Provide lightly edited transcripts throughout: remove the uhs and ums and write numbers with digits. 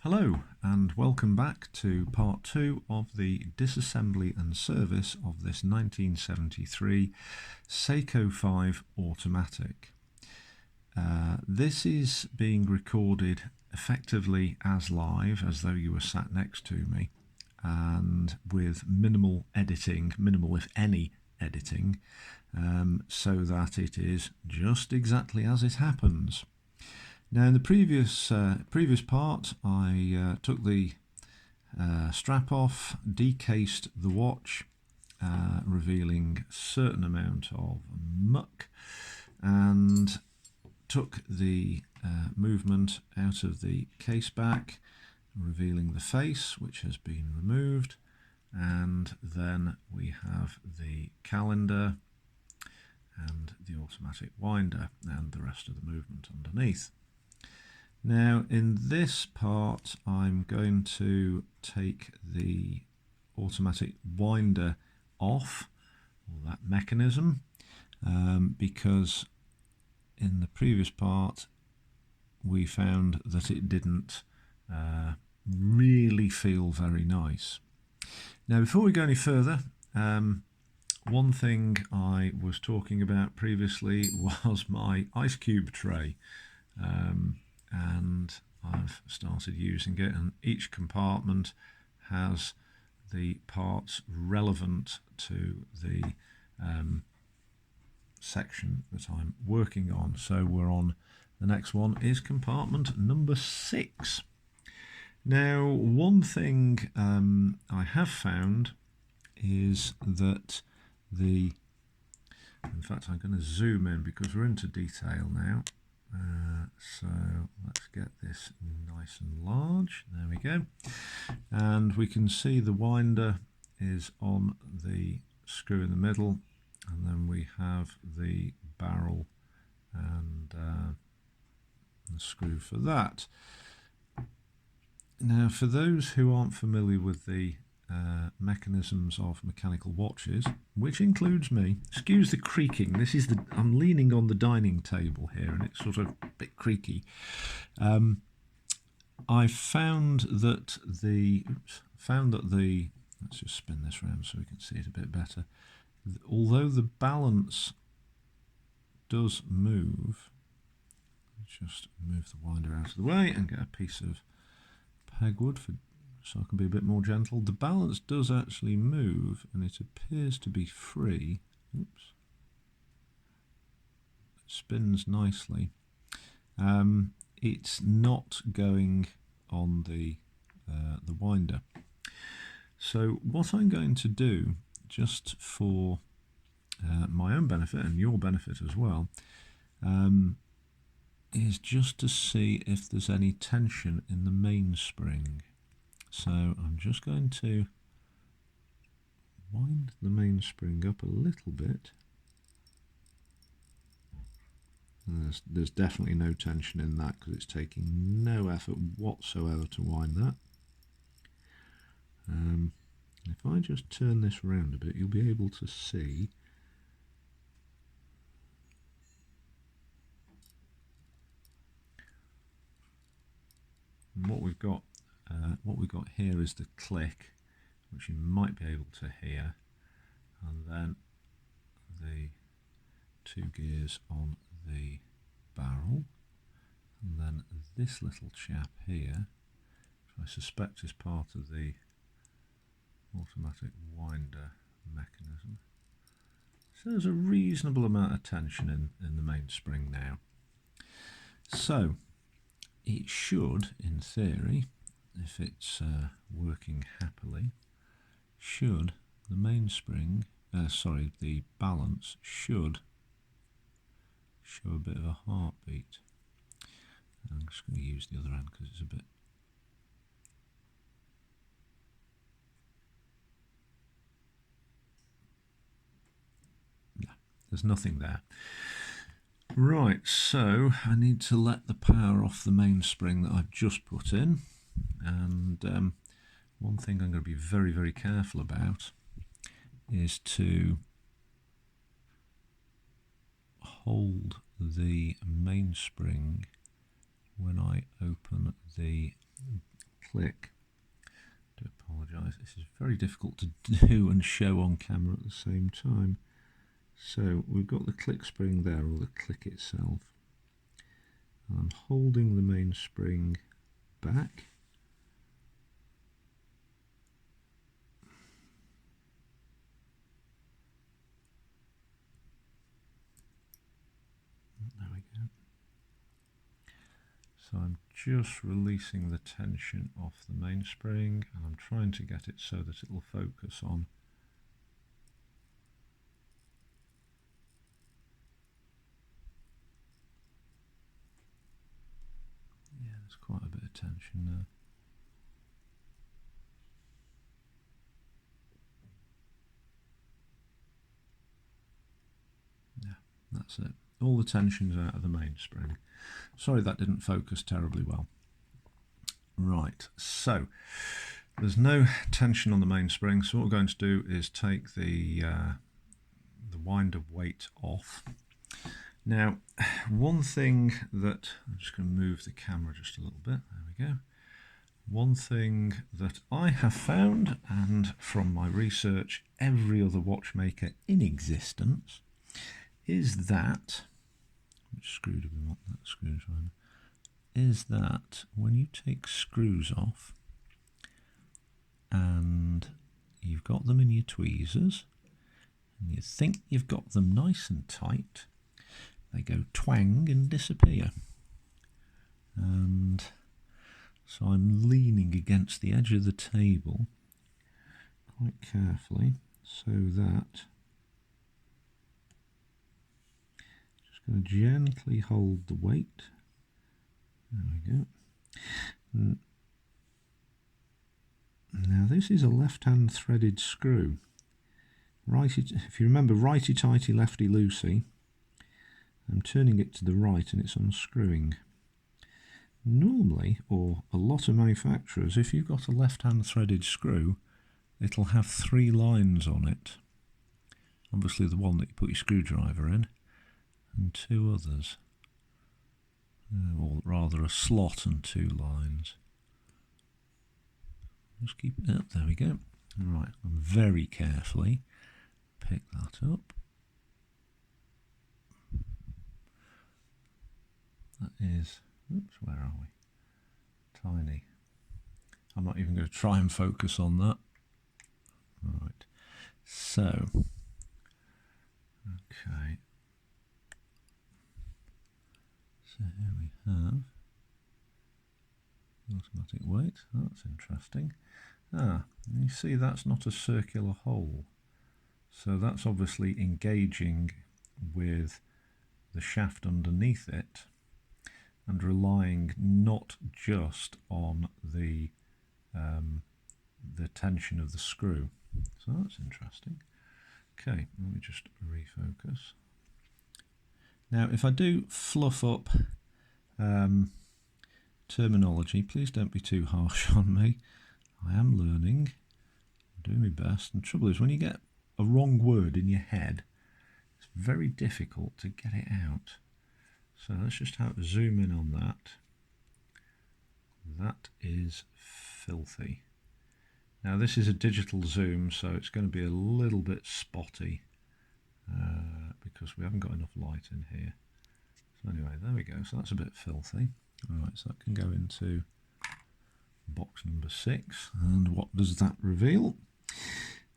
Hello and welcome back to part 2 of the disassembly and service of this 1973 Seiko 5 automatic. This is being recorded effectively as live, as though you were sat next to me, and with minimal editing, minimal if any editing, so that it is just exactly as it happens. Now, in the previous part, I took the strap off, decased the watch, revealing a certain amount of muck, and took the movement out of the case back, revealing the face, which has been removed, and then we have the calendar and the automatic winder and the rest of the movement underneath. Now, in this part, I'm going to take the automatic winder off, or that mechanism, because in the previous part we found that it didn't really feel very nice. Now, before we go any further, one thing I was talking about previously was my ice cube tray. And I've started using it, and each compartment has the parts relevant to the section that I'm working on. So we're on, the next one is compartment number 6. Now, one thing I have found is that in fact I'm going to zoom in because we're into detail now. So let's get this nice and large. There we go. And we can see the winder is on the screw in the middle, and then we have the barrel and the screw for that. Now, for those who aren't familiar with the mechanisms of mechanical watches, which includes me. Excuse the creaking. I'm leaning on the dining table here, and it's sort of a bit creaky. I found that let's just spin this around so we can see it a bit better. Although the balance does move, let's just move the winder out of the way and get a piece of pegwood so I can be a bit more gentle. The balance does actually move, and it appears to be free. Oops. It spins nicely. It's not going on the winder. So what I'm going to do, just for my own benefit and your benefit as well, is just to see if there's any tension in the mainspring. So I'm just going to wind the mainspring up a little bit. And there's definitely no tension in that because it's taking no effort whatsoever to wind that. If I just turn this around a bit, you'll be able to see what we've got. What we've got here is the click, which you might be able to hear, and then the 2 gears on the barrel, and then this little chap here, which I suspect is part of the automatic winder mechanism. So there's a reasonable amount of tension in the mainspring now. So it should, in theory, if it's working happily, the mainspring, the balance should show a bit of a heartbeat. I'm just going to use the other end because it's a bit. Yeah, there's nothing there. Right, so I need to let the power off the mainspring that I've just put in, and one thing I'm going to be very, very careful about is to hold the mainspring when I open the click. I do apologise, this is very difficult to do and show on camera at the same time. So we've got the click spring there, or the click itself. I'm holding the mainspring back. There we go. So I'm just releasing the tension off the mainspring, and I'm trying to get it so that it will focus on there's quite a bit of tension there. Yeah, that's it. All the tension's out of the mainspring. Sorry that didn't focus terribly well. Right, so there's no tension on the mainspring, so what we're going to do is take the winder weight off. Now, one thing that, I'm just going to move the camera just a little bit, there we go. One thing that I have found, and from my research, every other watchmaker in existence, is that, which screw do we want that screwdriver, is that when you take screws off and you've got them in your tweezers and you think you've got them nice and tight, they go twang and disappear. And so I'm leaning against the edge of the table quite carefully so that just going to gently hold the weight. There we go. Now this is a left-hand threaded screw. Righty, if you remember, righty-tighty, lefty-loosey. I'm turning it to the right and it's unscrewing. Normally, or a lot of manufacturers, if you've got a left-hand threaded screw, it'll have 3 lines on it. Obviously the one that you put your screwdriver in, and 2 others. Or rather a slot and 2 lines. Just keep it up, there we go. Right, and very carefully pick that up. That is, oops, where are we? Tiny. I'm not even going to try and focus on that. Right, so, okay. So here we have the automatic weight. That's interesting. You see that's not a circular hole. So that's obviously engaging with the shaft underneath it and relying not just on the tension of the screw. So that's interesting. Okay, let me just refocus. Now, if I do fluff up terminology, please don't be too harsh on me. I am learning, I'm doing my best. And the trouble is, when you get a wrong word in your head, it's very difficult to get it out. So let's just zoom in on that. That is filthy. Now this is a digital zoom, so it's going to be a little bit spotty because we haven't got enough light in here. So anyway, there we go. So that's a bit filthy. Alright, so that can go into box number 6. And what does that reveal?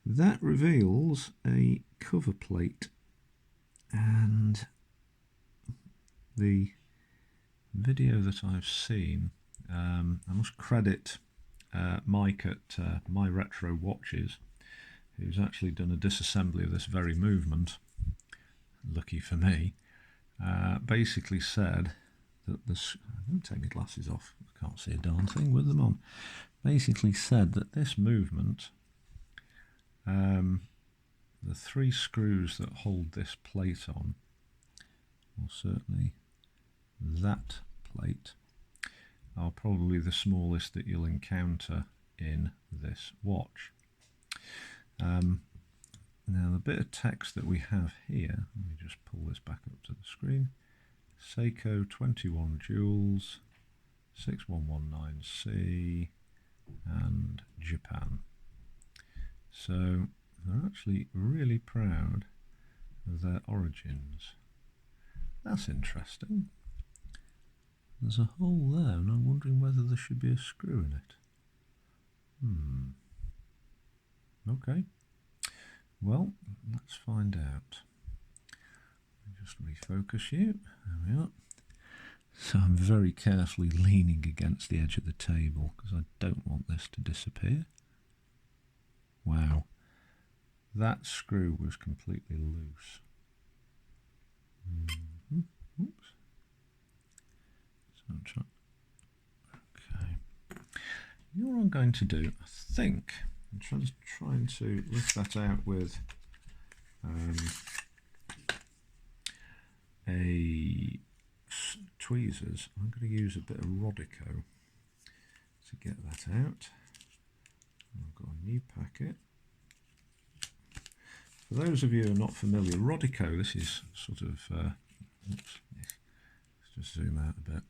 That reveals a cover plate. And the video that I've seen, I must credit Mike at My Retro Watches, who's actually done a disassembly of this very movement. Lucky for me. Basically said that this, I'm going to take my glasses off, I can't see a darn thing with them on. Basically said that this movement, the 3 screws that hold this plate on, or certainly that plate, are probably the smallest that you'll encounter in this watch. Now the bit of text that we have here, let me just pull this back up to the screen. Seiko 21 joules, 6119C, and Japan. So they're actually really proud of their origins. That's interesting. There's a hole there, and I'm wondering whether there should be a screw in it. Okay. Well, let's find out. Just refocus you. There we are. So I'm very carefully leaning against the edge of the table because I don't want this to disappear. Wow. That screw was completely loose. Oops. So I'm trying. Okay. You know what I'm going to do? I think I'm trying to lift that out with a tweezers. I'm going to use a bit of Rodico to get that out. I've got a new packet. For those of you who are not familiar, Rodico, this is sort of, let's just zoom out a bit.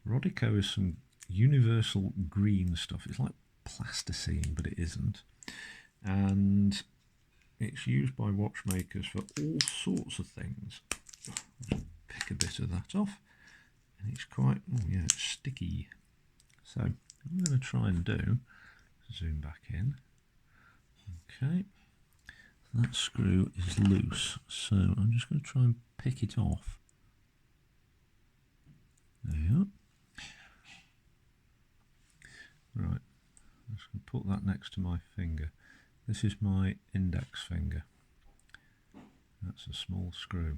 Rodico is some universal green stuff. It's like plasticine, but it isn't. And it's used by watchmakers for all sorts of things. I'll just pick a bit of that off. And it's quite, oh yeah, it's sticky. So I'm going to try and do, zoom back in. Okay. That screw is loose, so I'm just going to try and pick it off. There you are. Right, I'm just going to put that next to my finger. This is my index finger. That's a small screw.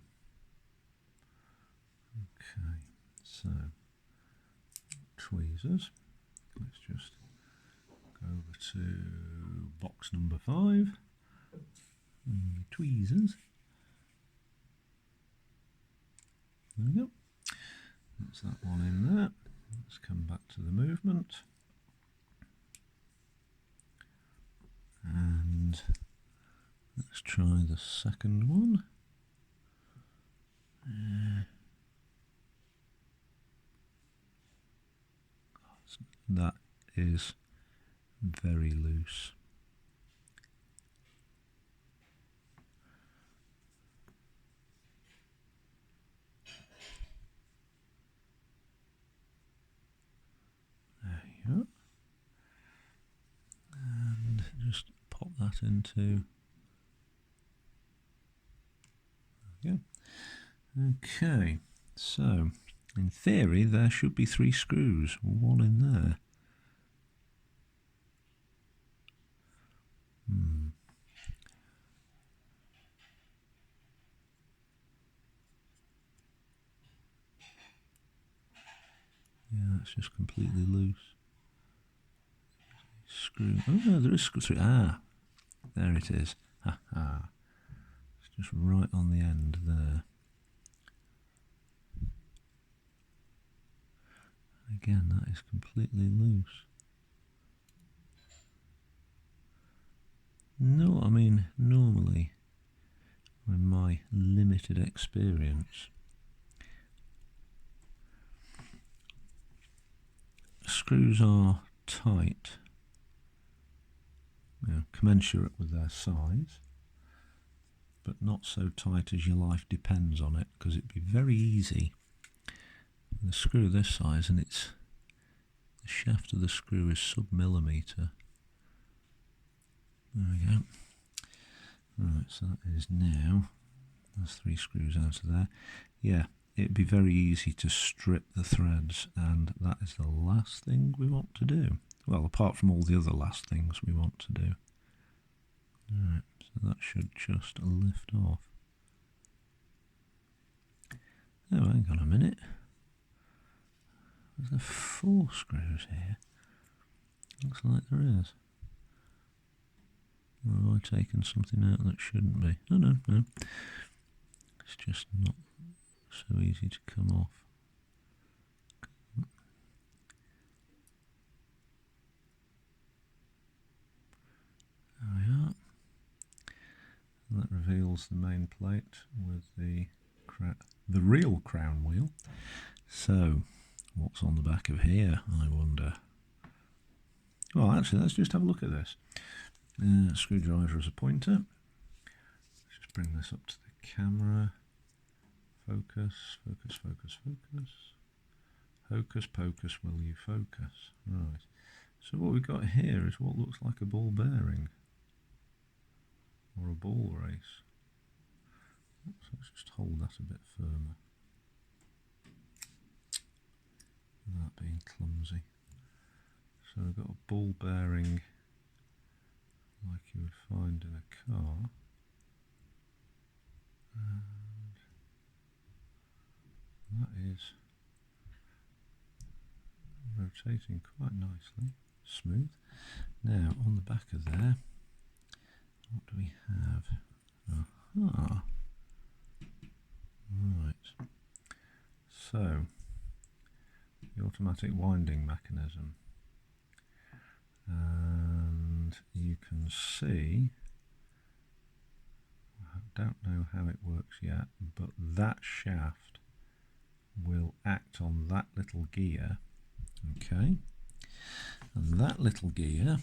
Okay, so tweezers. Let's just go over to box number 5. Tweezers. There we go. That's that one in there. Let's come back to the movement. And let's try the second one. That is very loose. There you go. And just pop that into. There we go. Okay, so in theory there should be 3 screws, one in there. Yeah, that's just completely loose. Screw. Oh no, there is screw 3. Ah, there it is. Ha ha. It's just right on the end there. Again, that is completely loose. No, I mean, normally, in my limited experience, screws are tight, commensurate with their size, but not so tight as your life depends on it, because it'd be very easy with a screw this size, and the shaft of the screw is sub-millimetre. There we go. Right, so that is now, there's 3 screws out of there. Yeah, it'd be very easy to strip the threads, and that is the last thing we want to do. Well, apart from all the other last things we want to do. Alright, so that should just lift off. Oh, hang on a minute. There's 4 screws here. Looks like there is. Or have I taken something out that shouldn't be? Oh no, no. It's just not so easy to come off. There we are. And that reveals the main plate with the real crown wheel. So, what's on the back of here, I wonder? Well, actually, let's just have a look at this. Screwdriver as a pointer. Let's just bring this up to the camera. Focus, focus, focus, focus. Hocus pocus, will you focus? Right. So what we've got here is what looks like a ball bearing. Or a ball race. So let's just hold that a bit firmer. That being clumsy. So we've got a ball bearing like you would find in a car. And that is rotating quite nicely, smooth. Now on the back of there, what do we have? Aha. Right. So the automatic winding mechanism. And you can see, I don't know how it works yet, but that shaft will act on that little gear, okay, and that little gear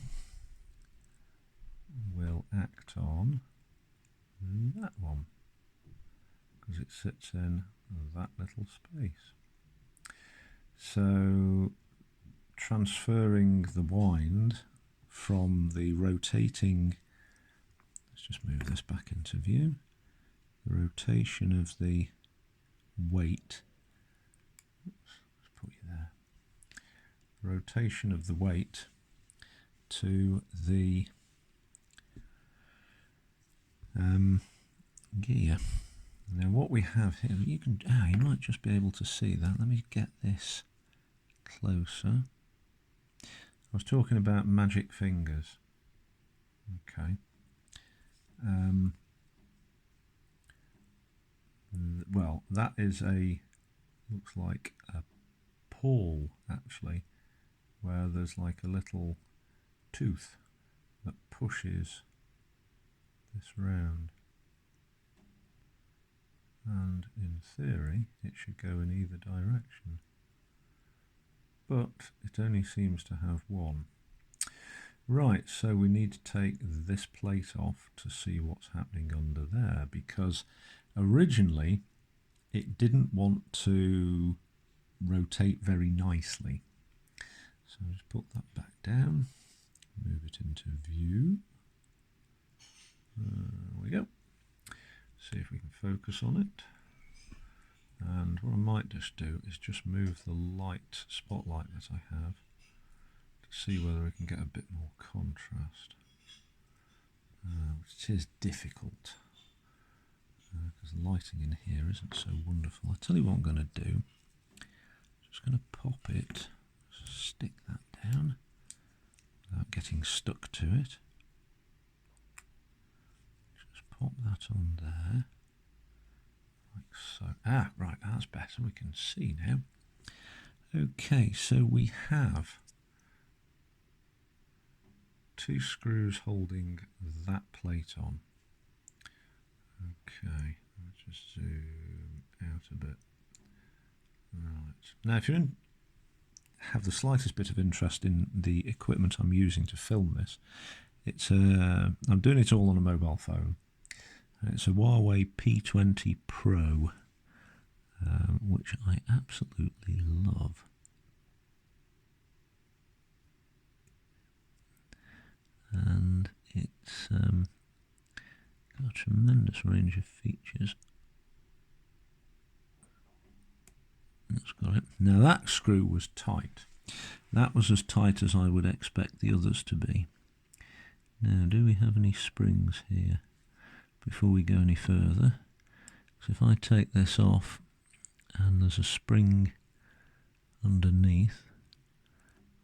will act on that one because it sits in that little space. So transferring the wind from the rotating, let's just move this back into view, the rotation of the weight, let's put you there, rotation of the weight to the gear. Now what we have here, you might just be able to see that. Let me get this closer. I was talking about magic fingers. Okay. Well, that is looks like a pawl actually, where there's like a little tooth that pushes this round. And in theory it should go in either direction, but it only seems to have one. Right, so we need to take this plate off to see what's happening under there, because originally it didn't want to rotate very nicely. So I'll just put that back down, move it into view. There we go. See if we can focus on it. And what I might just do is just move the light spotlight that I have to see whether we can get a bit more contrast, which is difficult because the lighting in here isn't so wonderful. I'll tell you what I'm going to do. Just going to pop it, stick that down without getting stuck to it. Just pop that on there. Like so. Ah, right, that's better. We can see now. Okay, so we have two screws holding that plate on. Okay, let's just zoom out a bit. Right. Now, if you have the slightest bit of interest in the equipment I'm using to film this, it's I'm doing it all on a mobile phone. It's a Huawei P20 Pro, which I absolutely love. And it's got a tremendous range of features. That's got it. Now that screw was tight. That was as tight as I would expect the others to be. Now, do we have any springs here before we go any further? So if I take this off and there's a spring underneath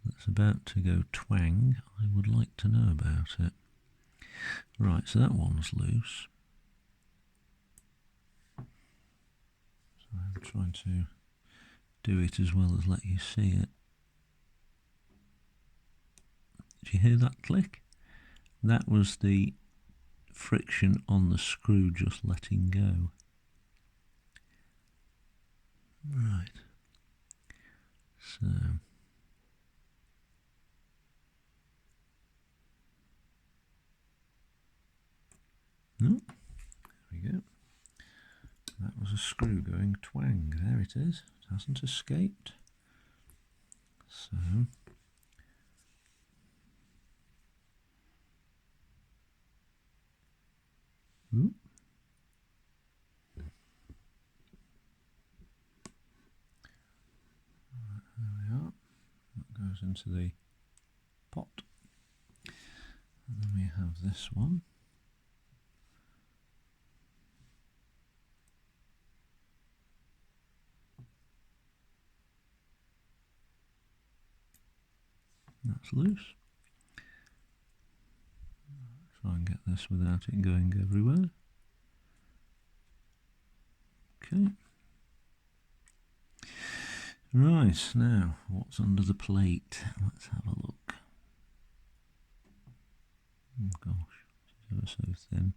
that's about to go twang, I would like to know about it. Right, so that one's loose. So I'm trying to do it as well as let you see it. Did you hear that click? That was the friction on the screw just letting go. Right. So Oh, there we go. That was a screw going twang. There it is. It hasn't escaped. So ooh. There we are. That goes into the pot. And then we have this one. That's loose. Try and get this without it going everywhere. Okay. Right, now what's under the plate? Let's have a look. Oh gosh, it's ever so thin.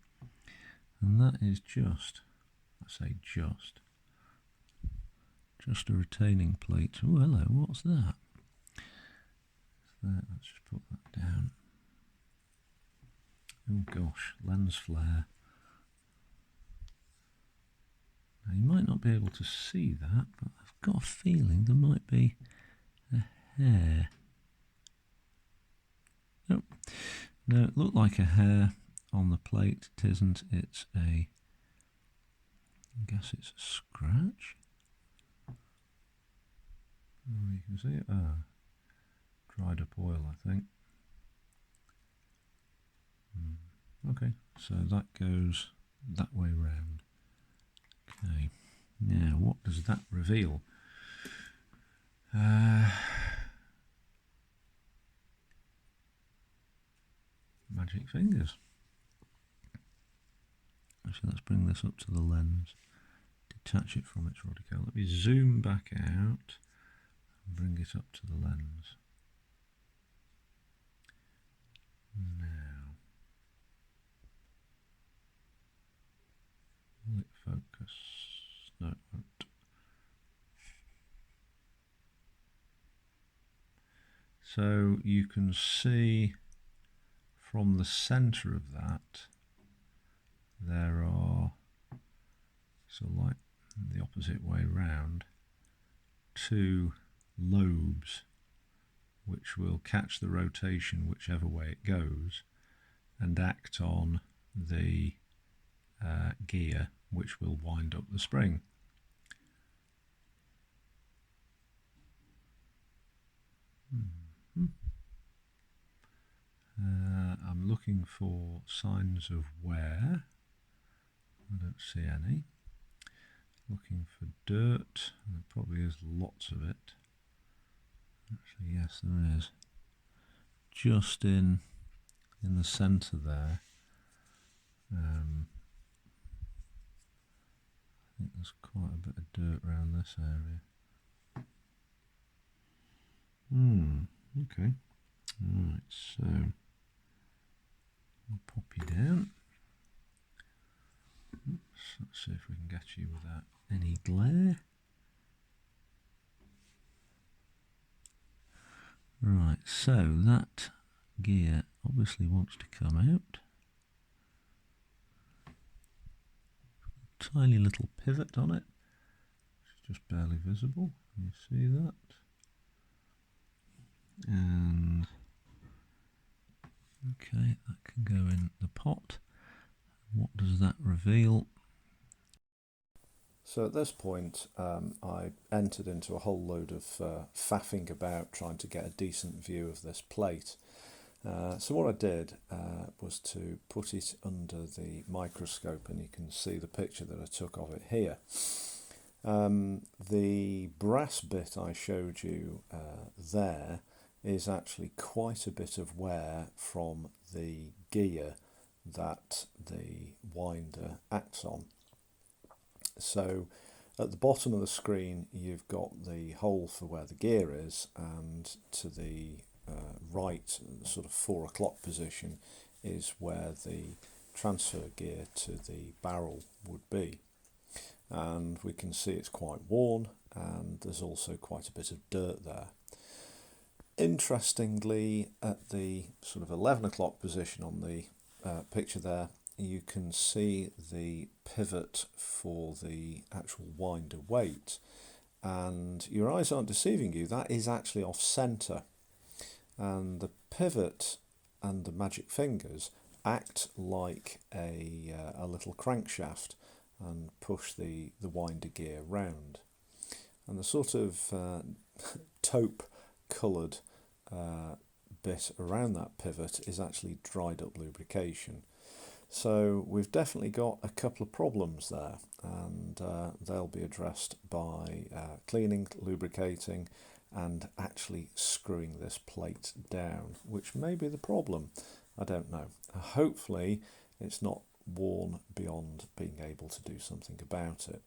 And that is just, I say just a retaining plate. Oh hello, what's that? Let's just put that down. Oh gosh, lens flare. Now you might not be able to see that, but I've got a feeling there might be a hair. Nope. No, it looked like a hair on the plate. It isn't. It's I guess it's a scratch. Oh, you can see it. Dried up oil, I think. Okay, so that goes that way round. Okay, now what does that reveal? Magic fingers. Actually, let's bring this up to the lens, detach it from its rodical. Let me zoom back out and bring it up to the lens. Now, will it focus? No, it won't. So you can see from the centre of that, there are, so like the opposite way round, two lobes which will catch the rotation whichever way it goes and act on the gear which will wind up the spring. I'm looking for signs of wear. I don't see any. Looking for dirt. There probably is lots of it. Actually, yes, there is. Just in the centre there. I think there's quite a bit of dirt around this area. Okay. Right, so I'll pop you down. Let's see if we can get you without any glare. Right, so that gear obviously wants to come out. Tiny little pivot on it, it's just barely visible. Can you see that? And okay, that can go in the pot. What does that reveal? So at this point, I entered into a whole load of faffing about trying to get a decent view of this plate. So what I did was to put it under the microscope, and you can see the picture that I took of it here. The brass bit I showed you there is actually quite a bit of wear from the gear that the winder acts on. So at the bottom of the screen you've got the hole for where the gear is, and to the right, sort of 4 o'clock position, is where the transfer gear to the barrel would be. And we can see it's quite worn, and there's also quite a bit of dirt there. Interestingly, at the sort of 11 o'clock position on the picture there, you can see the pivot for the actual winder weight, and your eyes aren't deceiving you, that is actually off center, and the pivot and the magic fingers act like a little crankshaft and push the winder gear round, and the sort of taupe coloured bit around that pivot is actually dried up lubrication. So we've definitely got a couple of problems there, and they'll be addressed by cleaning, lubricating, and actually screwing this plate down, which may be the problem. I don't know. Hopefully it's not worn beyond being able to do something about it,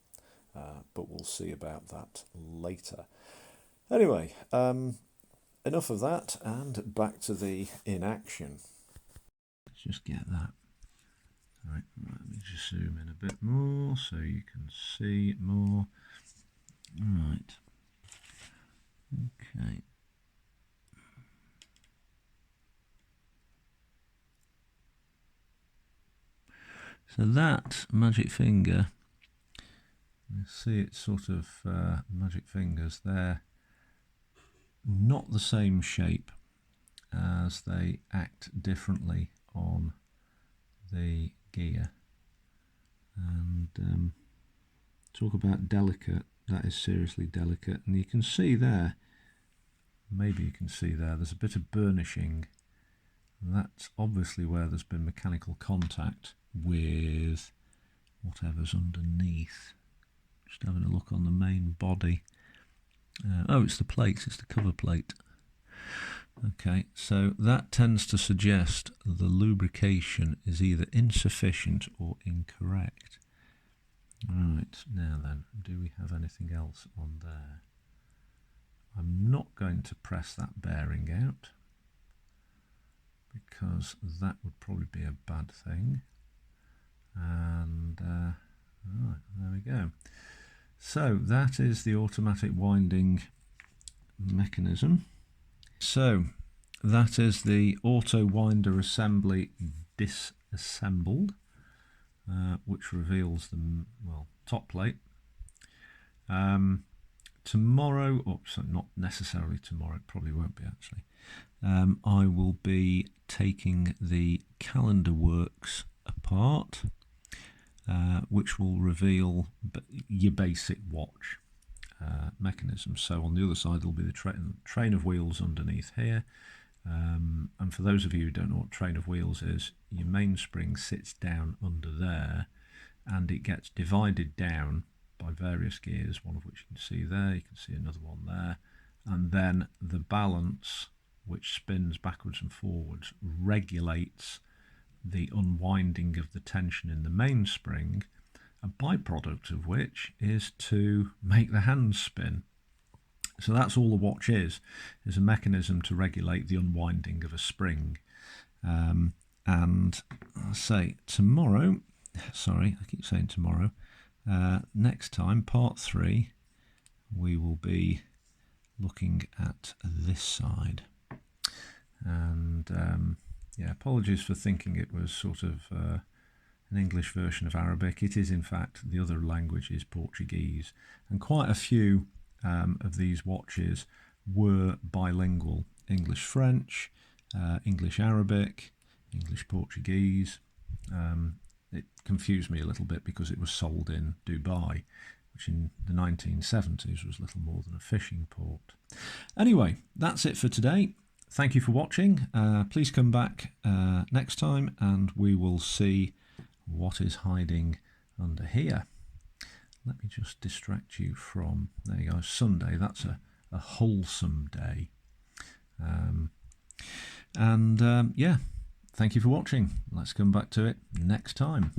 but we'll see about that later. Anyway, enough of that, and back to the in action. Let's just get that. Right, let me just zoom in a bit more so you can see more. Right. Okay. So that magic finger, you see it's sort of magic fingers, they're not the same shape, as they act differently on the gear. And talk about delicate, that is seriously delicate. And you can see there, maybe you can see there, there's a bit of burnishing. That's obviously where there's been mechanical contact with whatever's underneath. Just having a look on the main body. Oh, it's the plate, it's the cover plate. Okay, so that tends to suggest the lubrication is either insufficient or incorrect. Right, now then, do we have anything else on there? I'm not going to press that bearing out, because that would probably be a bad thing. And right, there we go. So that is the automatic winding mechanism. So that is the auto winder assembly disassembled, which reveals the top plate. Tomorrow, or so not necessarily tomorrow, it probably won't be actually, I will be taking the calendar works apart, which will reveal your basic watch mechanism. So on the other side there'll be the train of wheels underneath here, and for those of you who don't know what train of wheels is, your mainspring sits down under there and it gets divided down by various gears, one of which you can see there, you can see another one there, and then the balance, which spins backwards and forwards, regulates the unwinding of the tension in the mainspring, a byproduct of which is to make the hands spin. So that's all the watch is a mechanism to regulate the unwinding of a spring. And I'll say tomorrow, sorry, I keep saying tomorrow, next time, part 3, we will be looking at this side. And yeah, apologies for thinking it was sort of an English version of Arabic. It is in fact, the other language is Portuguese, and quite a few of these watches were bilingual: English-French, English-Arabic, English-Portuguese. It confused me a little bit because it was sold in Dubai, which in the 1970s was little more than a fishing port. Anyway, that's it for today. Thank you for watching. Please come back next time and we will see what is hiding under here. Let me just distract you from, there you go, Sunday. That's a wholesome day. Yeah, thank you for watching. Let's come back to it next time.